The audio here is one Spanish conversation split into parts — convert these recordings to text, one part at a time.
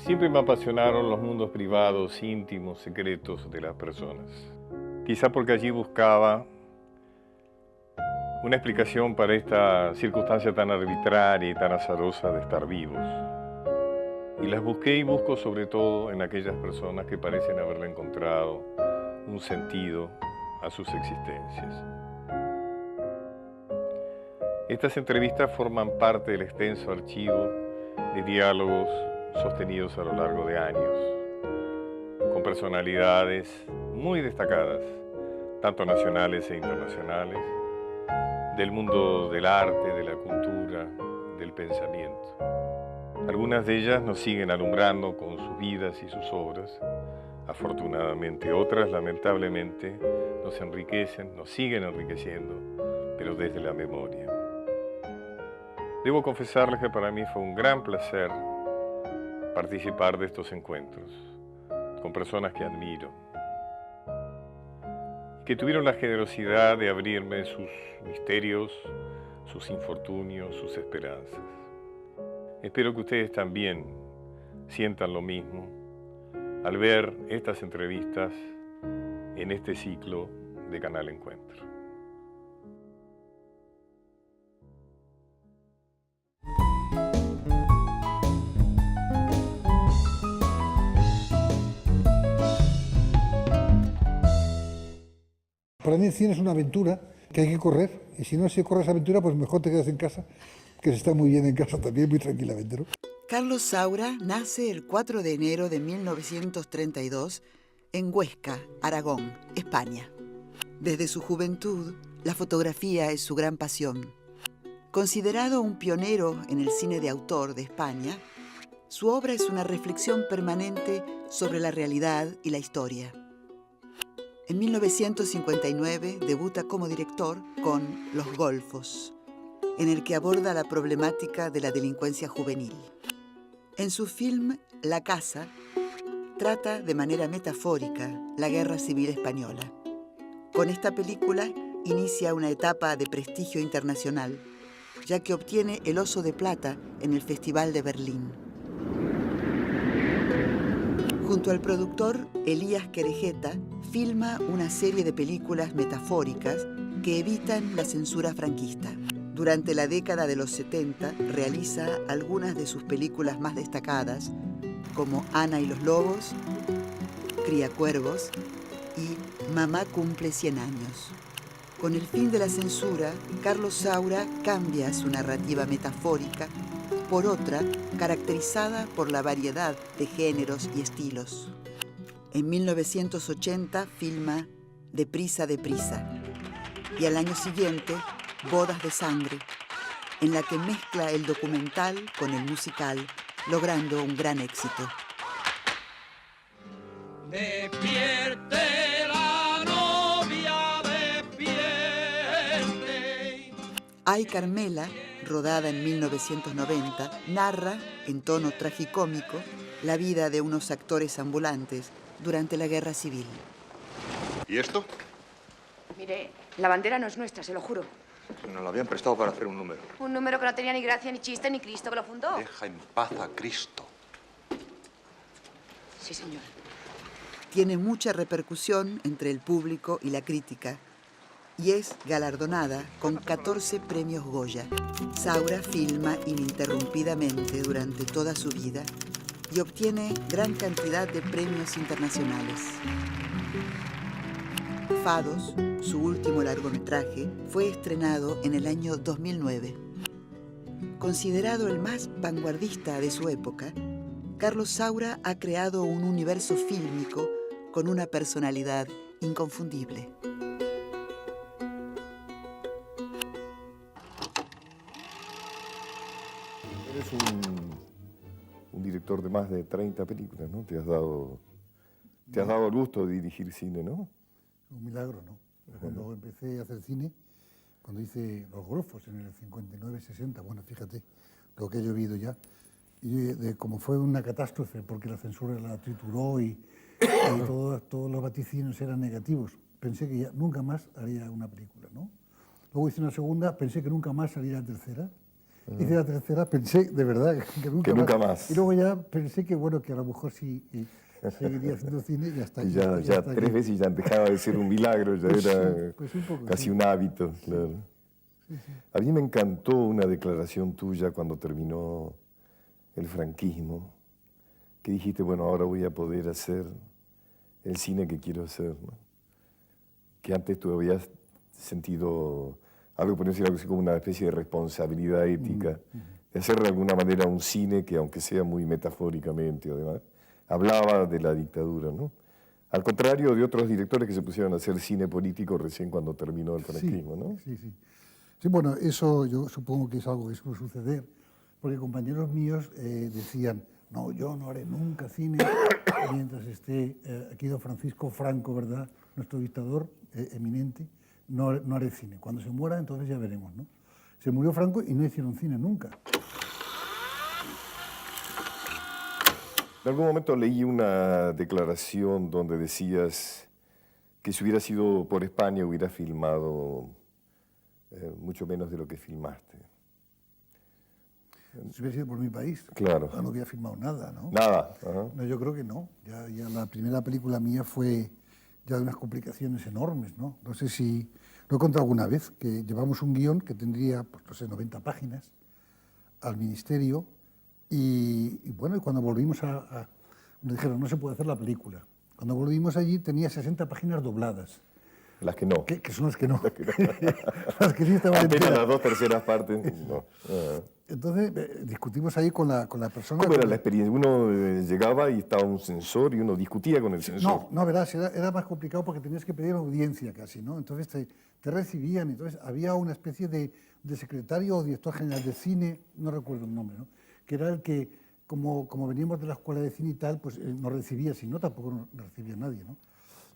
Siempre me apasionaron los mundos privados, íntimos, secretos de las personas. Quizá porque allí buscaba una explicación para esta circunstancia tan arbitraria y tan azarosa de estar vivos. Y las busqué y busco sobre todo en aquellas personas que parecen haberle encontrado un sentido a sus existencias. Estas entrevistas forman parte del extenso archivo de diálogos sostenidos a lo largo de años, con personalidades muy destacadas, tanto nacionales e internacionales, del mundo del arte, de la cultura, del pensamiento. Algunas de ellas nos siguen alumbrando con sus vidas y sus obras, afortunadamente. Otras, lamentablemente, nos enriquecen, nos siguen enriqueciendo, pero desde la memoria. Debo confesarles que para mí fue un gran placer participar de estos encuentros con personas que admiro, que tuvieron la generosidad de abrirme sus misterios, sus infortunios, sus esperanzas. Espero que ustedes también sientan lo mismo al ver estas entrevistas en este ciclo de Canal Encuentro. Para mí el cine es una aventura que hay que correr, y si no se corre esa aventura, pues mejor te quedas en casa, que se está muy bien en casa también, muy tranquilamente, ¿no? Carlos Saura nace el 4 de enero de 1932 en Huesca, Aragón, España. Desde su juventud, la fotografía es su gran pasión. Considerado un pionero en el cine de autor de España, su obra es una reflexión permanente sobre la realidad y la historia. En 1959 debuta como director con Los Golfos, en el que aborda la problemática de la delincuencia juvenil. En su film La Casa, trata de manera metafórica la Guerra Civil Española. Con esta película inicia una etapa de prestigio internacional, ya que obtiene el Oso de Plata en el Festival de Berlín. Junto al productor Elías Querejeta, filma una serie de películas metafóricas que evitan la censura franquista. Durante la década de los 70 realiza algunas de sus películas más destacadas, como Ana y los Lobos, Criacuervos y Mamá cumple 100 años. Con el fin de la censura, Carlos Saura cambia su narrativa metafórica por otra caracterizada por la variedad de géneros y estilos. En 1980 filma Deprisa, deprisa, y al año siguiente Bodas de sangre, en la que mezcla el documental con el musical, logrando un gran éxito. Despierte la novia, despierte. Ay, Carmela, rodada en 1990, narra, en tono tragicómico, la vida de unos actores ambulantes durante la Guerra Civil. ¿Y esto? Mire, la bandera no es nuestra, se lo juro. Nos la habían prestado para hacer un número. Un número que no tenía ni gracia, ni chiste, ni Cristo que lo fundó. Deja en paz a Cristo. Sí, señor. Tiene mucha repercusión entre el público y la crítica y es galardonada con 14 premios Goya. Saura filma ininterrumpidamente durante toda su vida y obtiene gran cantidad de premios internacionales. Fados, su último largometraje, fue estrenado en el año 2009. Considerado el más vanguardista de su época, Carlos Saura ha creado un universo fílmico con una personalidad inconfundible. Eres un director de más de 30 películas, ¿no? Te has dado el gusto de dirigir cine, ¿no? Un milagro, ¿no? Cuando empecé a hacer cine, cuando hice Los Golfos en el 59-60, bueno, fíjate lo que he llovido ya, y como fue una catástrofe porque la censura la trituró y todos los vaticinios eran negativos, pensé que ya nunca más haría una película, ¿no? Luego hice una segunda, pensé que nunca más haría la tercera, Hice la tercera, pensé, de verdad, que nunca más. Y luego ya pensé que, bueno, que a lo mejor sí seguiría haciendo cine y hasta Y ya, hasta tres aquí. veces ya dejaba de ser un milagro, ya Pues era sí, pues un poco, casi sí. un hábito, claro. A mí me encantó una declaración tuya cuando terminó el franquismo, que dijiste, bueno, ahora voy a poder hacer el cine que quiero hacer, ¿no? Que antes tú habías sentido algo, por decir algo así, como una especie de responsabilidad ética, de hacer de alguna manera un cine que, aunque sea muy metafóricamente o demás, hablaba de la dictadura, ¿no? Al contrario de otros directores que se pusieron a hacer cine político recién cuando terminó el franquismo, ¿no? Sí, sí. Sí, bueno, eso yo supongo que es algo que suele suceder, porque compañeros míos decían, no, yo no haré nunca cine mientras esté aquí don Francisco Franco, ¿verdad? Nuestro dictador eminente, no haré cine. Cuando se muera, entonces ya veremos, ¿no? Se murió Franco y no hicieron cine nunca. En algún momento leí una declaración donde decías que si hubiera sido por España hubiera filmado mucho menos de lo que filmaste. Si hubiera sido por mi país, Claro. no hubiera filmado nada, ¿no? Nada. Ajá. No, yo creo que no. Ya la primera película mía fue ya de unas complicaciones enormes, ¿no? No sé si lo he contado alguna vez, que llevamos un guión que tendría, pues no sé, 90 páginas al ministerio y bueno, y cuando volvimos nos dijeron, no se puede hacer la película. Cuando volvimos allí tenía 60 páginas dobladas. Las que no. Que son las que no. Las que sí estaban Apenas enteras. las 2/3 partes, no. Ajá. Entonces discutimos ahí con la persona. ¿Cómo era la experiencia? Uno llegaba y estaba un censor y uno discutía con el censor. No, verás, era más complicado porque tenías que pedir audiencia casi, ¿no? Entonces te recibían, entonces había una especie de secretario o director general de cine, no recuerdo el nombre, ¿no? Que era el que, como veníamos de la escuela de cine y tal, pues nos recibía, si no, tampoco nos recibía nadie, ¿no?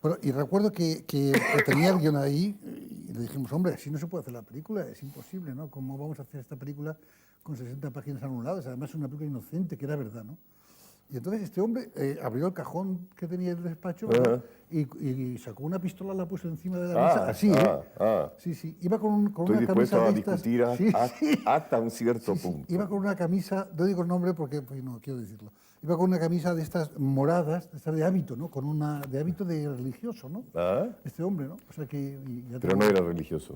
Pero, y recuerdo que tenía el guión ahí y le dijimos, hombre, así no se puede hacer la película, es imposible, ¿no? ¿Cómo vamos a hacer esta película con 60 páginas anuladas? Además es una película inocente, que era verdad, ¿no? Y entonces este hombre abrió el cajón que tenía el despacho, ¿verdad? y sacó una pistola, la puso encima de la mesa, así, ¿eh? Sí, sí. Iba con Estoy una dispuesto camisa a de estas... discutir Sí. hasta un cierto punto. Iba con una camisa, no digo el nombre porque pues, no quiero decirlo, iba con una camisa de estas moradas, de estas de hábito, ¿no? De hábito de religioso, ¿no? Este hombre, ¿no? O sea que... Pero no era religioso.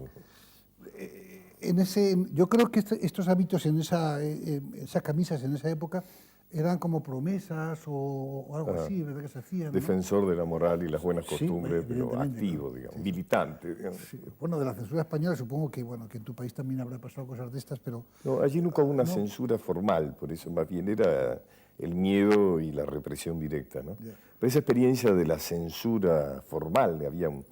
Yo creo que estos hábitos en esas camisas en esa época eran como promesas o algo así, ¿verdad? Que se hacían, ¿no? Defensor de la moral y las buenas Sí, costumbres, pero evidentemente, activo, ¿no? digamos, Sí. militante. Digamos. Sí. Bueno, de la censura española supongo que, bueno, que en tu país también habrá pasado cosas de estas, pero... No, allí nunca hubo una No. censura formal, por eso más bien era el miedo y la represión directa, ¿no? Ya. Pero esa experiencia de la censura formal, había un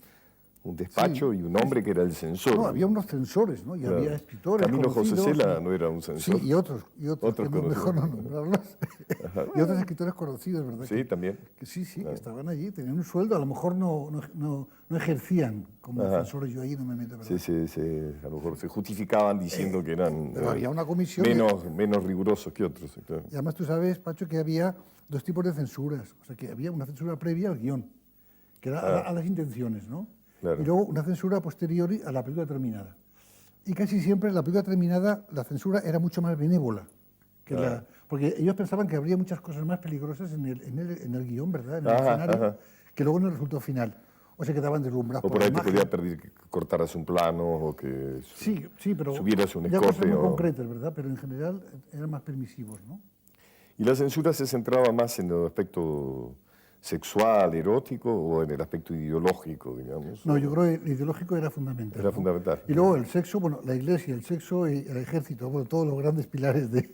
despacho Sí, y un hombre que era el censor. No, había unos censores, ¿no? Y Claro. había escritores Camilo José conocidos, Cela y- no era un censor. Sí, y otros Otros que no, mejor no nombrarlos. Y otros escritores conocidos, ¿verdad? Sí, también. Que sí, que estaban allí, tenían un sueldo, a lo mejor no ejercían como censores, yo ahí no me meto, ¿verdad? Sí, a lo mejor se justificaban diciendo que eran pero había una comisión menos rigurosos que otros. Claro. Y además tú sabes, Pacho, que había dos tipos de censuras. O sea, que había una censura previa al guión, que era a las intenciones, ¿no? Claro. Y luego una censura posteriori a la película terminada. Y casi siempre en la película terminada la censura era mucho más benévola. Porque ellos pensaban que habría muchas cosas más peligrosas en el guión, ¿verdad? En el escenario, que luego en el resultado final. O se quedaban deslumbrados O por la ahí te imagen. podía pedir que cortaras un plano o que Sí, pero subieras un ya cosas escote. muy concretas, ¿verdad? Pero en general eran más permisivos, ¿no? ¿Y la censura se centraba más en el aspecto sexual, erótico o en el aspecto ideológico, digamos? No, yo creo que el ideológico era fundamental. Era ¿no? fundamental. Y luego el sexo, bueno, la iglesia, el sexo y el ejército, bueno, todos los grandes pilares de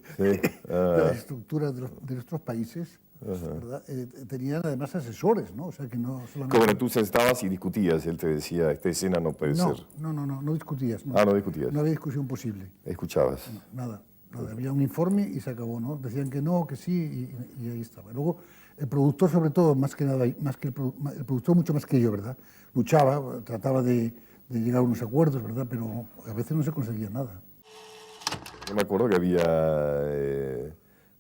las estructuras de nuestros países, ¿verdad? Tenían además asesores, ¿no? O sea que no solamente... Bueno, tú estabas y discutías, él te decía, esta escena no puede ser. No discutías. No. No discutías. No había discusión posible. Escuchabas. Nada. Había un informe y se acabó, ¿no? Decían que no, que sí, y ahí estaba. Luego, el productor, sobre todo, más que nada, el productor mucho más que yo, ¿verdad? Luchaba, trataba de llegar a unos acuerdos, ¿verdad? Pero a veces no se conseguía nada. Yo me acuerdo que había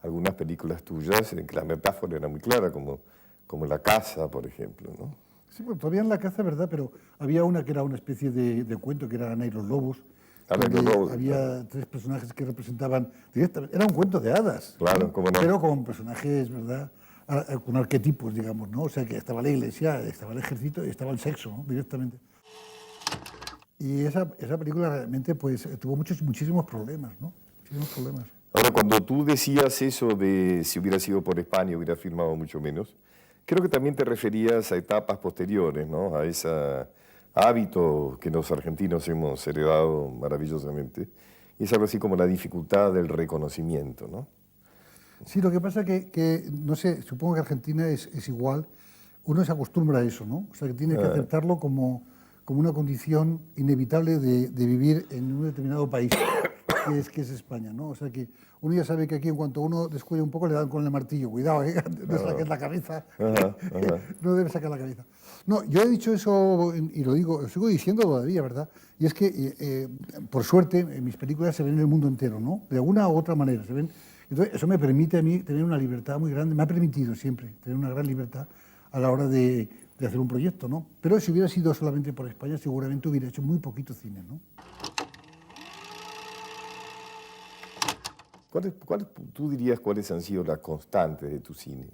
algunas películas tuyas en que la metáfora era muy clara, como La Casa, por ejemplo, ¿no? Sí, bueno, todavía en La Caza, ¿verdad? Pero había una que era una especie de cuento, que era Ana y los lobos, Alain donde Delon, había tres personajes que representaban directamente, era un cuento de hadas, Claro, cómo no. pero con personajes, ¿verdad?, con arquetipos, digamos, ¿no? O sea, que estaba la iglesia, estaba el ejército y estaba el sexo, ¿no?, directamente. Y esa película realmente pues tuvo muchísimos problemas, ¿no? Muchísimos problemas. Ahora, cuando tú decías eso de si hubiera sido por España hubiera firmado mucho menos, creo que también te referías a etapas posteriores, ¿no? A ese hábito que los argentinos hemos heredado maravillosamente. Y es algo así como la dificultad del reconocimiento, ¿no? Sí, lo que pasa que no sé, supongo que Argentina es igual, uno se acostumbra a eso, ¿no? O sea, que tiene que aceptarlo como una condición inevitable de vivir en un determinado país, que es España, ¿no? O sea, que uno ya sabe que aquí en cuanto uno descuide un poco le dan con el martillo, cuidado, no saques la cabeza, no debes sacar la cabeza. No, yo he dicho eso y lo digo, lo sigo diciendo todavía, ¿verdad? Y es que, por suerte, en mis películas se ven en el mundo entero, ¿no? De alguna u otra manera, se ven. Entonces, eso me permite a mí tener una libertad muy grande, me ha permitido siempre tener una gran libertad a la hora de hacer un proyecto, ¿no? Pero si hubiera sido solamente por España, seguramente hubiera hecho muy poquito cine, ¿no? ¿Tú dirías cuáles han sido las constantes de tu cine?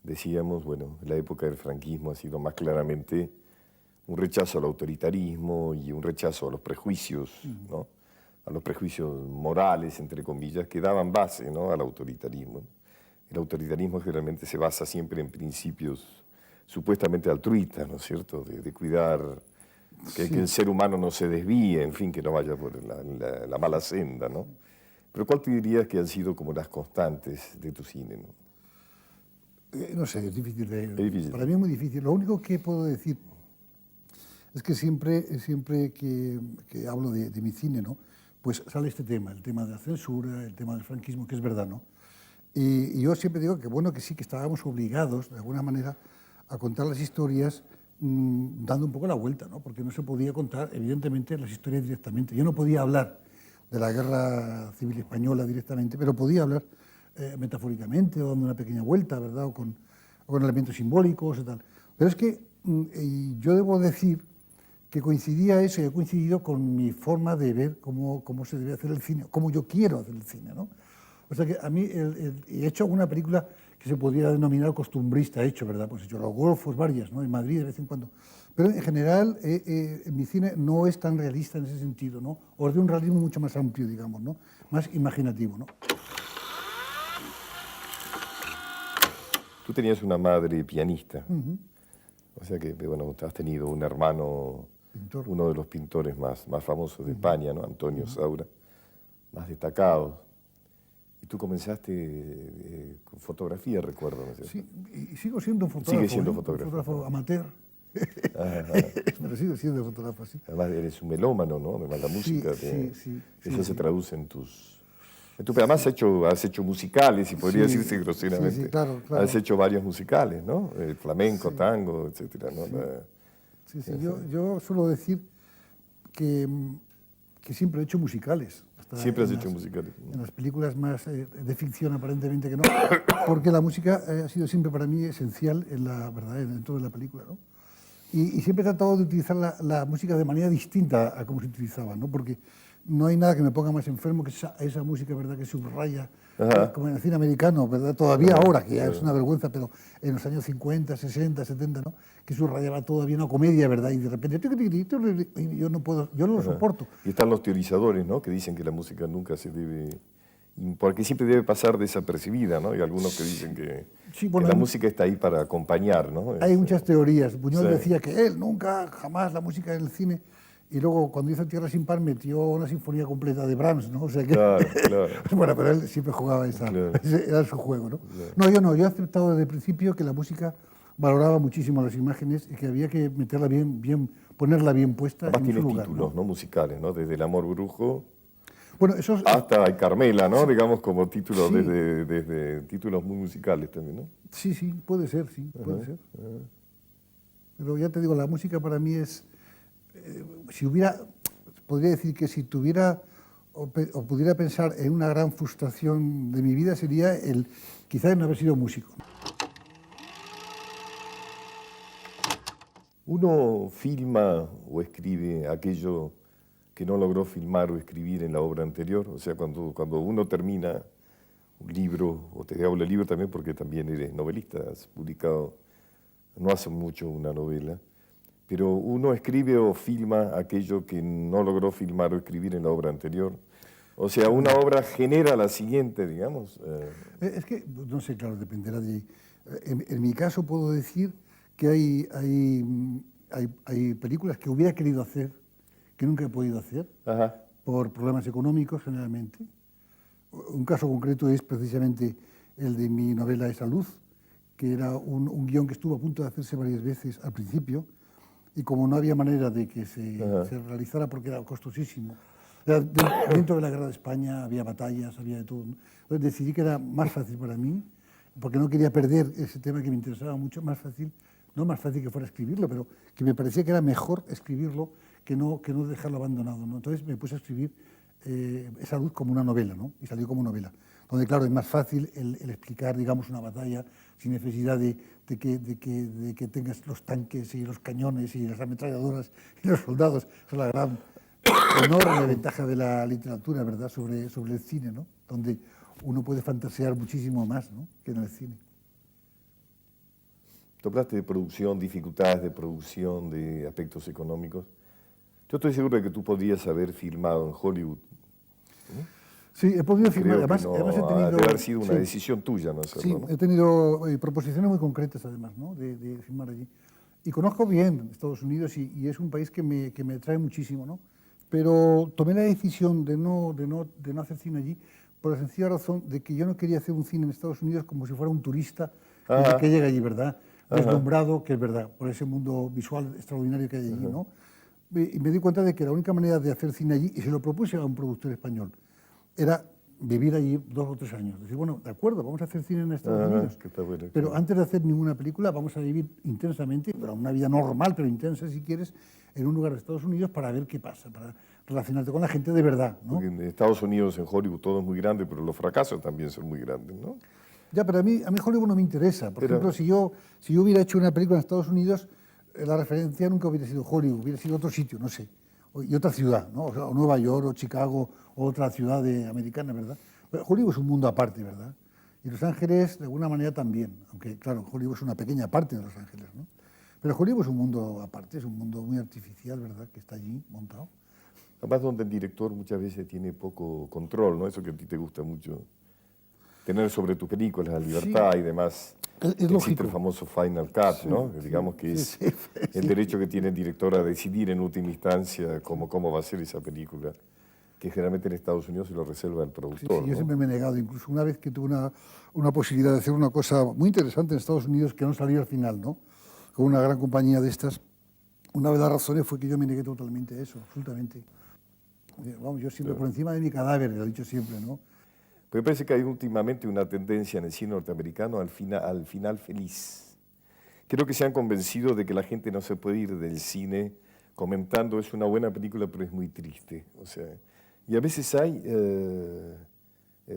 Decíamos, bueno, la época del franquismo ha sido más claramente un rechazo al autoritarismo y un rechazo a los prejuicios, ¿no? A los prejuicios morales, entre comillas, que daban base, ¿no?, al autoritarismo. El autoritarismo generalmente se basa siempre en principios supuestamente altruistas, ¿no es cierto?, de cuidar que el ser humano no se desvíe, en fin, que no vaya por la mala senda, ¿no? Pero ¿cuál te dirías que han sido como las constantes de tu cine, ¿no? No sé, es difícil de... Es difícil. Para mí es muy difícil. Lo único que puedo decir es que siempre que hablo de mi cine, ¿no?, pues sale este tema, el tema de la censura, el tema del franquismo, que es verdad, ¿no? Y yo siempre digo que bueno, que sí, que estábamos obligados, de alguna manera, a contar las historias dando un poco la vuelta, ¿no? Porque no se podía contar, evidentemente, las historias directamente. Yo no podía hablar de la Guerra Civil Española directamente, pero podía hablar metafóricamente o dando una pequeña vuelta, ¿verdad? O con elementos simbólicos y tal. Pero es que yo debo decir que coincidía eso y he coincidido con mi forma de ver cómo se debe hacer el cine, cómo yo quiero hacer el cine, ¿no? O sea que a mí he hecho alguna película que se podría denominar costumbrista, he hecho, ¿verdad? Pues he hecho Los Golfos, varias, ¿no? En Madrid de vez en cuando. Pero en general mi cine no es tan realista en ese sentido, ¿no? O es de un realismo mucho más amplio, digamos, ¿no? Más imaginativo, ¿no? Tú tenías una madre pianista, o sea que, bueno, has tenido un hermano, Pintor. uno de los pintores más famosos de España, ¿no?, Antonio Saura, más destacado. Y tú comenzaste con fotografía, recuerdo, ¿no es cierto? Sí, y sigo siendo un fotógrafo. Sigue siendo Un fotógrafo. fotógrafo amateur. Pero sigo siendo fotógrafo, sí. Además eres un melómano, ¿no? Además la música, sí, eso se traduce en tus... Además has hecho musicales, y podría decirse groseramente. Sí, claro. Has hecho varios musicales, ¿no? Flamenco, tango, etcétera, ¿no? Sí. Yo suelo decir que siempre he hecho musicales. Siempre has hecho musicales. En las películas más de ficción, aparentemente que no, porque la música ha sido siempre para mí esencial en la verdad, en toda la película, ¿no? Y siempre he tratado de utilizar la música de manera distinta a cómo se utilizaba, ¿no? Porque no hay nada que me ponga más enfermo que esa música, ¿verdad?, que subraya, como en el cine americano, ¿verdad? Todavía ahora, que ya es una vergüenza, pero en los años 50, 60, 70, ¿no?, que subrayaba todavía una comedia, ¿verdad? Y de repente, yo no puedo, yo no lo soporto. Y están los teorizadores, ¿no?, que dicen que la música nunca se debe... Porque siempre debe pasar desapercibida, ¿no? Y algunos que dicen que la música está ahí para acompañar, ¿no? Hay muchas teorías. Buñuel decía que él nunca, jamás la música en el cine... Y luego, cuando hizo Tierra sin par, metió una sinfonía completa de Brahms, ¿no? O sea que... Claro. Bueno, pero él siempre jugaba ese era su juego, ¿no? Claro. No, yo he aceptado desde el principio que la música valoraba muchísimo las imágenes y que había que meterla bien, ponerla bien puesta. Además en tiene su lugar, títulos, ¿no?, musicales, ¿no? Desde El amor brujo hasta Ay Carmela, ¿no? Digamos como títulos, desde títulos muy musicales también, ¿no? Sí, puede ser, puede ser. Pero ya te digo, la música para mí es... podría decir que si tuviera o pudiera pensar en una gran frustración de mi vida sería quizá no haber sido músico. Uno filma o escribe aquello que no logró filmar o escribir en la obra anterior? O sea, cuando uno termina un libro, o te hablo del libro también porque también eres novelista, has publicado no hace mucho una novela, pero uno escribe o filma aquello que no logró filmar o escribir en la obra anterior. O sea, una obra genera la siguiente, digamos. Es que, no sé, claro, dependerá de... En mi caso puedo decir que hay películas que hubiera querido hacer, que nunca he podido hacer, Ajá. por problemas económicos generalmente. Un caso concreto es precisamente el de mi novela Esa luz, que era un guión que estuvo a punto de hacerse varias veces al principio, y como no había manera de que se realizara porque era costosísimo, dentro de la guerra de España había batallas, había de todo, ¿no? Entonces decidí que era más fácil para mí, porque no quería perder ese tema que me interesaba mucho, más fácil, no más fácil que fuera escribirlo, pero que me parecía que era mejor escribirlo que no dejarlo abandonado, ¿no? Entonces me puse a escribir Esa luz como una novela, ¿no? Y salió como novela, donde claro, es más fácil el explicar, digamos, una batalla sin necesidad de que tengas los tanques y los cañones y las ametralladoras y los soldados. Esa es la gran enorme ventaja de la literatura, ¿verdad?, sobre el cine, ¿no? Donde uno puede fantasear muchísimo más, ¿no?, que en el cine. Tú hablaste de producción, dificultades de producción, de aspectos económicos. Yo estoy seguro de que tú podrías haber filmado en Hollywood. Sí, he podido filmar. Creo Además que no, he tenido... ha de haber sido una sí, decisión tuya no hacerlo, sí, ¿no? he tenido proposiciones muy concretas, además, ¿no?, de filmar allí. Y conozco bien Estados Unidos y es un país que me atrae muchísimo, ¿no? Pero tomé la decisión de no hacer cine allí por la sencilla razón de que yo no quería hacer un cine en Estados Unidos como si fuera un turista que llega allí, ¿verdad?, deslumbrado, que es verdad, por ese mundo visual extraordinario que hay allí, ¿no? Y me di cuenta de que la única manera de hacer cine allí, y se lo propuse a un productor español, era vivir allí 2 o 3 años. Decir, bueno, de acuerdo, vamos a hacer cine en Estados Unidos, que está bueno, pero claro. antes de hacer ninguna película vamos a vivir intensamente, pero una vida normal, pero intensa si quieres, en un lugar de Estados Unidos para ver qué pasa, para relacionarte con la gente de verdad, ¿no? Porque en Estados Unidos, en Hollywood, todo es muy grande, pero los fracasos también son muy grandes, ¿no? Ya, pero a mí Hollywood no me interesa. Por ejemplo, si yo hubiera hecho una película en Estados Unidos, la referencia nunca hubiera sido Hollywood, hubiera sido otro sitio, no sé, y otra ciudad, ¿no? O Nueva York, o Chicago, o otra ciudad americana, ¿verdad? Pero Hollywood es un mundo aparte, ¿verdad? Y Los Ángeles, de alguna manera, también, aunque, claro, Hollywood es una pequeña parte de Los Ángeles, ¿no? Pero Hollywood es un mundo aparte, es un mundo muy artificial, ¿verdad?, que está allí montado. Además, donde el director muchas veces tiene poco control, ¿no? Eso que a ti te gusta mucho, tener sobre tus películas la libertad y demás. Es Existe lógico. el famoso Final Cut, ¿no? Que digamos que es el derecho que tiene el director a decidir en última instancia cómo va a ser esa película, que generalmente en Estados Unidos se lo reserva el productor, Yo ¿no? siempre me he negado, incluso una vez que tuve una posibilidad de hacer una cosa muy interesante en Estados Unidos que no salió al final, ¿no?, con una gran compañía de estas. Una de las razones fue que yo me negué totalmente a eso, absolutamente. Vamos, yo siempre por encima de mi cadáver, lo he dicho siempre, ¿no? Pero me parece que hay últimamente una tendencia en el cine norteamericano al final feliz. Creo que se han convencido de que la gente no se puede ir del cine comentando es una buena película, pero es muy triste. O sea, y a veces hay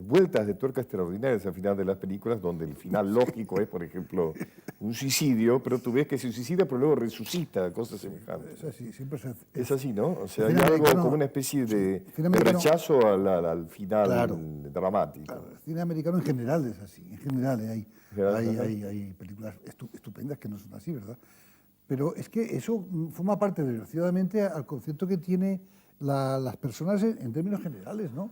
vueltas de tuerca extraordinarias al final de las películas, donde el final lógico es, por ejemplo, un suicidio, pero tú ves que se suicida, pero luego resucita, cosas semejantes. Es así, siempre se hace. Es así, ¿no? O sea, hay cine algo americano- como una especie de cine americano- rechazo al final Claro. dramático. Claro, el cine americano en general es así, en general hay películas estupendas que no son así, ¿verdad? Pero es que eso forma parte, desgraciadamente, al concepto que tiene las personas en términos generales, ¿no?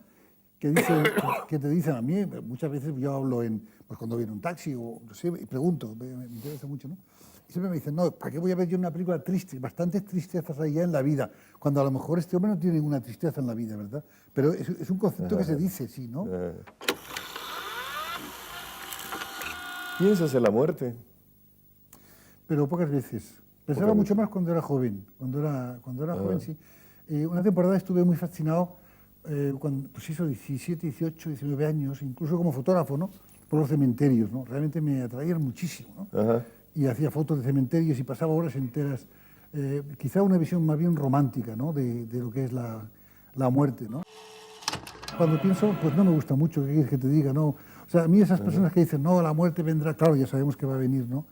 Que te dicen a mí, muchas veces yo hablo pues cuando viene un taxi o no sé, y pregunto, me interesa mucho, ¿no? Y siempre me dicen, no, ¿para qué voy a ver yo una película triste? Bastantes tristezas hay ya en la vida, cuando a lo mejor este hombre no tiene ninguna tristeza en la vida, ¿verdad? Pero es un concepto que se dice, sí, ¿no? ¿Piensas en la muerte? Pero pocas veces. Pensaba mucho más cuando era joven. Cuando era joven, sí. Una temporada estuve muy fascinado, cuando, pues eso, 17, 18, 19 años, incluso como fotógrafo, ¿no?, por los cementerios, ¿no? Realmente me atraían muchísimo, ¿no? Ajá. Y hacía fotos de cementerios y pasaba horas enteras. Quizá una visión más bien romántica, ¿no?, de lo que es la muerte, ¿no? Cuando pienso, pues no me gusta mucho, ¿qué quieres que te diga? No, o sea, a mí esas personas que dicen, no, la muerte vendrá, claro, ya sabemos que va a venir, ¿no?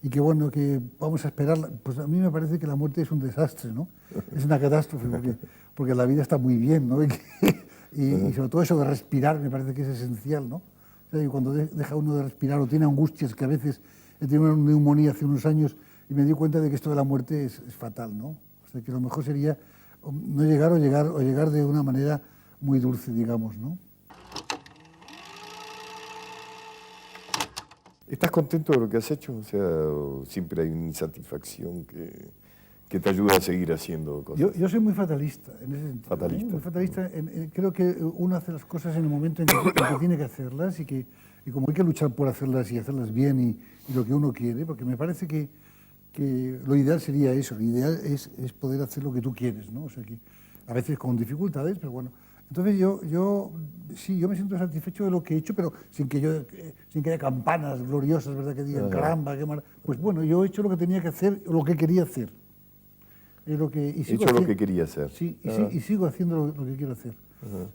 y que bueno, que vamos a esperarla. Pues a mí me parece que la muerte es un desastre, ¿no? Es una catástrofe, porque la vida está muy bien, ¿no? Y sobre todo eso de respirar me parece que es esencial, ¿no? O sea, y cuando deja uno de respirar o tiene angustias, que a veces he tenido una neumonía hace unos años y me di cuenta de que esto de la muerte es fatal, ¿no? O sea, que lo mejor sería no llegar o llegar de una manera muy dulce, digamos, ¿no? ¿Estás contento de lo que has hecho? O sea, ¿o siempre hay una insatisfacción que te ayuda a seguir haciendo cosas? Yo soy muy fatalista en ese sentido. Fatalista. Muy fatalista. Creo que uno hace las cosas en el momento en que tiene que hacerlas y como hay que luchar por hacerlas y hacerlas bien y lo que uno quiere, porque me parece que lo ideal sería eso, lo ideal es poder hacer lo que tú quieres, ¿no? O sea, que a veces con dificultades, pero bueno. Entonces sí, yo me siento satisfecho de lo que he hecho, pero sin que haya campanas gloriosas, ¿verdad? Que digan, caramba, qué mal. Pues bueno, yo he hecho lo que tenía que hacer, lo que quería hacer. He hecho lo que quería hacer. Sí, y sigo haciendo lo que quiero hacer.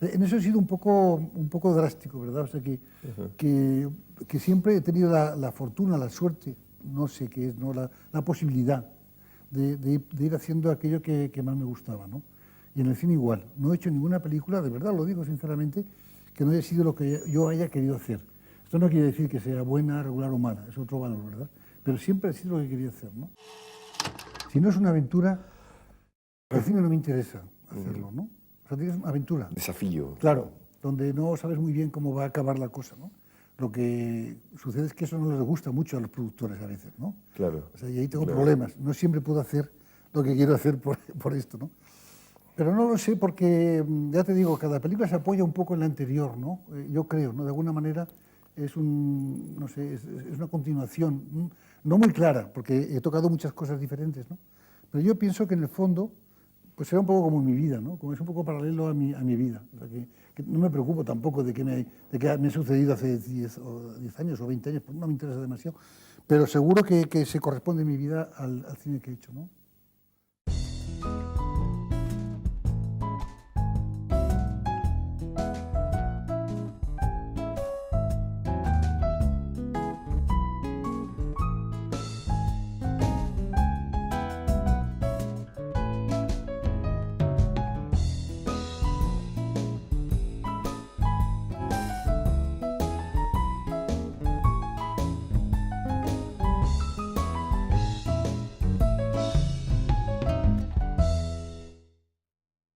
En eso he sido un poco drástico, ¿verdad? O sea, que siempre he tenido la fortuna, la suerte, no sé qué es, ¿no? La posibilidad de ir haciendo aquello que más me gustaba, ¿no? Y en el cine igual. No he hecho ninguna película, de verdad lo digo sinceramente, que no haya sido lo que yo haya querido hacer. Esto no quiere decir que sea buena, regular o mala, es otro valor, ¿verdad? Pero siempre ha sido lo que quería hacer, ¿no? Si no es una aventura, el cine no me interesa hacerlo, ¿no? O sea, tienes una aventura. Desafío. Claro, donde no sabes muy bien cómo va a acabar la cosa, ¿no? Lo que sucede es que eso no les gusta mucho a los productores a veces, ¿no? Claro. O sea, y ahí tengo problemas. No siempre puedo hacer lo que quiero hacer por esto, ¿no? Pero no lo sé porque, ya te digo, cada película se apoya un poco en la anterior, ¿no? Yo creo, ¿no? De alguna manera es no sé, es una continuación, no muy clara, porque he tocado muchas cosas diferentes, ¿no? Pero yo pienso que en el fondo, pues será un poco como mi vida, ¿no? Como es un poco paralelo a mi vida. O sea, que no me preocupo tampoco de qué me ha sucedido hace 10 años o 20 años, pues no me interesa demasiado, pero seguro que se corresponde mi vida al cine que he hecho, ¿no?